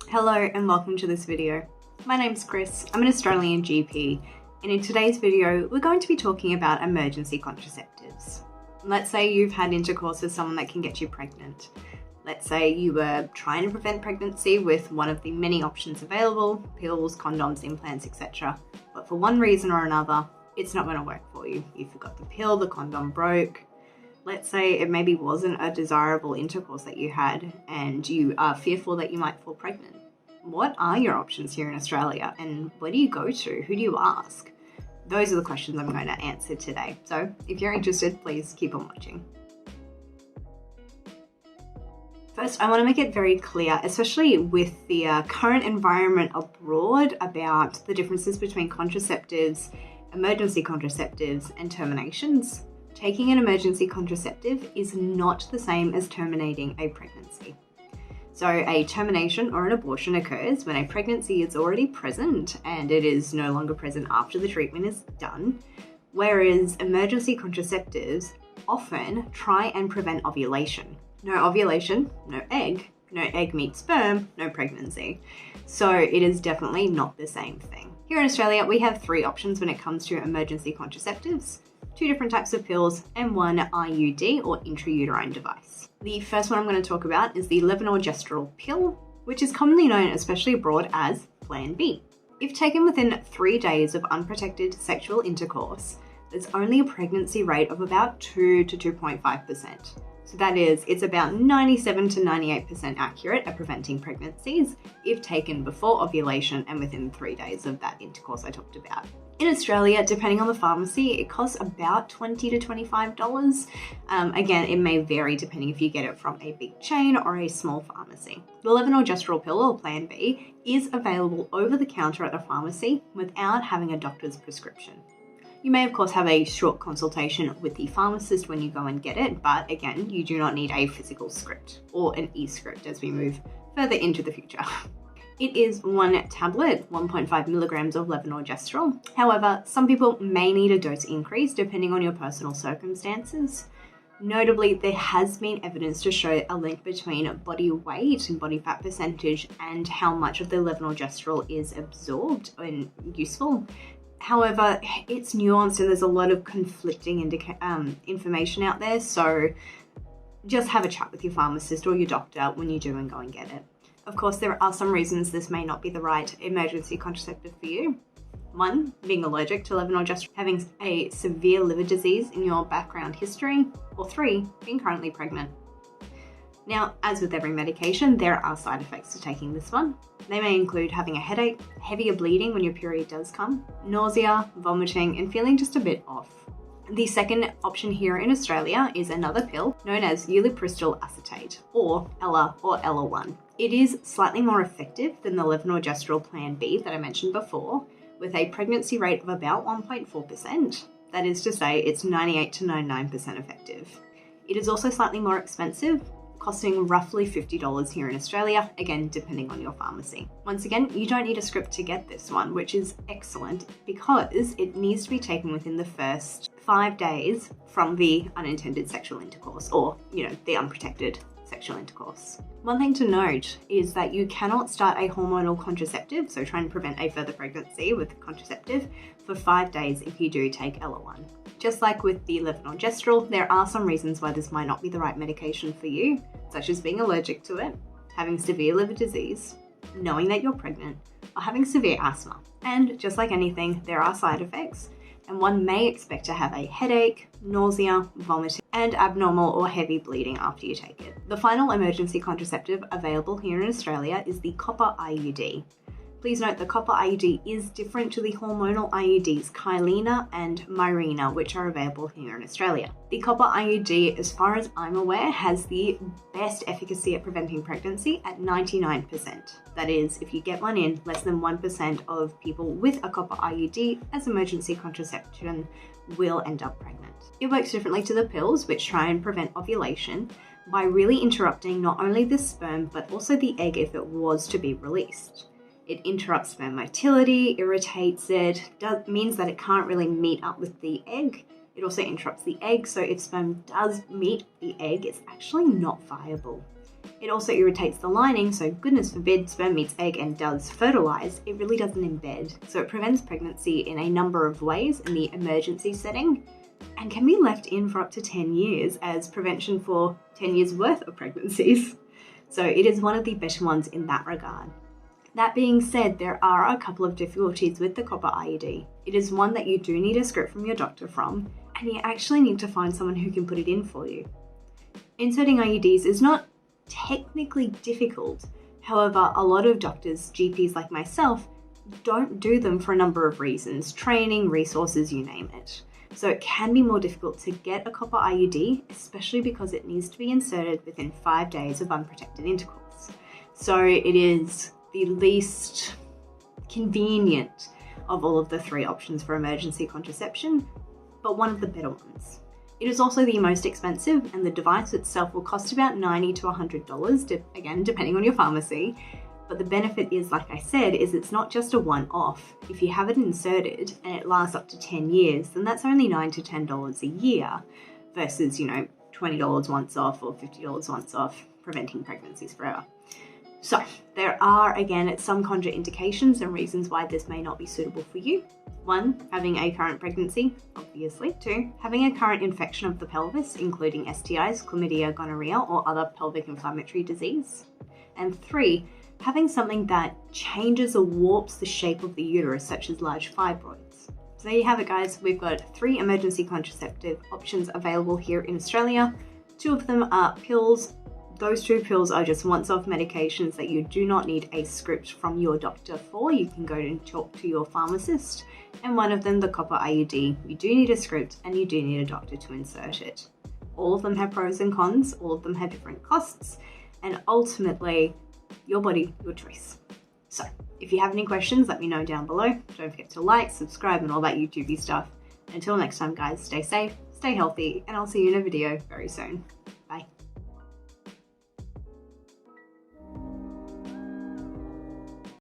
Hello and welcome to this video. My name's Kris, I'm an Australian GP, and in today's video we're going to be talking about emergency contraceptives. Let's say you've had intercourse with someone that can get you pregnant. Let's say you were trying to prevent pregnancy with one of the many options available, pills, condoms, implants, etc. But for one reason or another, it's not going to work for you. You forgot the pill, the condom broke. Let's say it maybe wasn't a desirable intercourse that you had and you are fearful that you might fall pregnant. What are your options here in Australia and where do you go to? Who do you ask? Those are the questions I'm going to answer today. So if you're interested, please keep on watching. First, I want to make it very clear, especially with the current environment abroad, about the differences between contraceptives, emergency contraceptives, and terminations. Taking an emergency contraceptive is not the same as terminating a pregnancy. So a termination or an abortion occurs when a pregnancy is already present and it is no longer present after the treatment is done, whereas emergency contraceptives often try and prevent ovulation. No ovulation, no egg meets sperm, no pregnancy. So it is definitely not the same thing. Here in Australia, we have 3 options when it comes to emergency contraceptives. 2 different types of pills, and 1 IUD or intrauterine device. The first one I'm going to talk about is the levonorgestrel pill, which is commonly known, especially abroad, as Plan B. If taken within 3 days of unprotected sexual intercourse, there's only a pregnancy rate of about 2 to 2.5%. So that is, it's about 97 to 98% accurate at preventing pregnancies if taken before ovulation and within 3 days of that intercourse I talked about. In Australia, depending on the pharmacy, it costs about $20 to $25. Again, it may vary depending if you get it from a big chain or a small pharmacy. The levonorgestrel pill, or Plan B, is available over the counter at a pharmacy without having a doctor's prescription. You may of course have a short consultation with the pharmacist when you go and get it, but again, you do not need a physical script or an e-script as we move further into the future. It is 1 tablet, 1.5 milligrams of levonorgestrel. However, some people may need a dose increase depending on your personal circumstances. Notably, there has been evidence to show a link between body weight and body fat percentage and how much of the levonorgestrel is absorbed and useful. However, it's nuanced and there's a lot of conflicting information out there, so just have a chat with your pharmacist or your doctor when you do and go and get it. Of course, there are some reasons this may not be the right emergency contraceptive for you. 1, being allergic to levonorgestrel, having a severe liver disease in your background history, or 3, being currently pregnant. Now, as with every medication, there are side effects to taking this one. They may include having a headache, heavier bleeding when your period does come, nausea, vomiting, and feeling just a bit off. The second option here in Australia is another pill known as ulipristal acetate, or ELA or ELA1. It is slightly more effective than the levonorgestrel Plan B that I mentioned before, with a pregnancy rate of about 1.4%. That is to say, it's 98 to 99% effective. It is also slightly more expensive, costing roughly $50 here in Australia, again depending on your pharmacy. Once again, you don't need a script to get this one, which is excellent because it needs to be taken within the first 5 days from the unintended sexual intercourse, or the unprotected sexual intercourse. One thing to note is that you cannot start a hormonal contraceptive, so try and prevent a further pregnancy with contraceptive, for 5 days if you do take ELA1. Just like with the levonorgestrel, there are some reasons why this might not be the right medication for you, such as being allergic to it, having severe liver disease, knowing that you're pregnant, or having severe asthma. And just like anything, there are side effects, and one may expect to have a headache, nausea, vomiting, and abnormal or heavy bleeding after you take it. The final emergency contraceptive available here in Australia is the copper IUD. Please note the copper IUD is different to the hormonal IUDs Kylena and Mirena, which are available here in Australia. The copper IUD, as far as I'm aware, has the best efficacy at preventing pregnancy at 99%. That is, if you get one in, less than 1% of people with a copper IUD as emergency contraception will end up pregnant. It works differently to the pills, which try and prevent ovulation by really interrupting not only the sperm, but also the egg if it was to be released. It interrupts sperm motility, irritates it, means that it can't really meet up with the egg. It also interrupts the egg, so if sperm does meet the egg, it's actually not viable. It also irritates the lining, so goodness forbid sperm meets egg and does fertilize, it really doesn't embed. So it prevents pregnancy in a number of ways in the emergency setting and can be left in for up to 10 years as prevention for 10 years worth of pregnancies. So it is one of the better ones in that regard. That being said, there are a couple of difficulties with the copper IUD. It is one that you do need a script from your doctor from, and you actually need to find someone who can put it in for you. Inserting IUDs is not technically difficult. However, a lot of doctors, GPs like myself, don't do them for a number of reasons, training, resources, you name it. So it can be more difficult to get a copper IUD, especially because it needs to be inserted within 5 days of unprotected intercourse. So it is the least convenient of all of the 3 options for emergency contraception, but one of the better ones. It is also the most expensive, and the device itself will cost about $90 to $100, again, depending on your pharmacy. But the benefit is, like I said, is it's not just a one-off. If you have it inserted and it lasts up to 10 years, then that's only $9 to $10 a year versus, $20 once off or $50 once off, preventing pregnancies forever. So there are, again, some contraindications and reasons why this may not be suitable for you. 1, having a current pregnancy, obviously. 2, having a current infection of the pelvis, including STIs, chlamydia, gonorrhea, or other pelvic inflammatory disease. And 3, having something that changes or warps the shape of the uterus, such as large fibroids. So there you have it, guys. We've got 3 emergency contraceptive options available here in Australia. 2 of them are pills. Those 2 pills are just once-off medications that you do not need a script from your doctor for. You can go and talk to your pharmacist. And one of them, the copper IUD, you do need a script and you do need a doctor to insert it. All of them have pros and cons. All of them have different costs. And ultimately, your body, your choice. So if you have any questions, let me know down below. Don't forget to like, subscribe, and all that YouTubey stuff. Until next time, guys, stay safe, stay healthy, and I'll see you in a video very soon.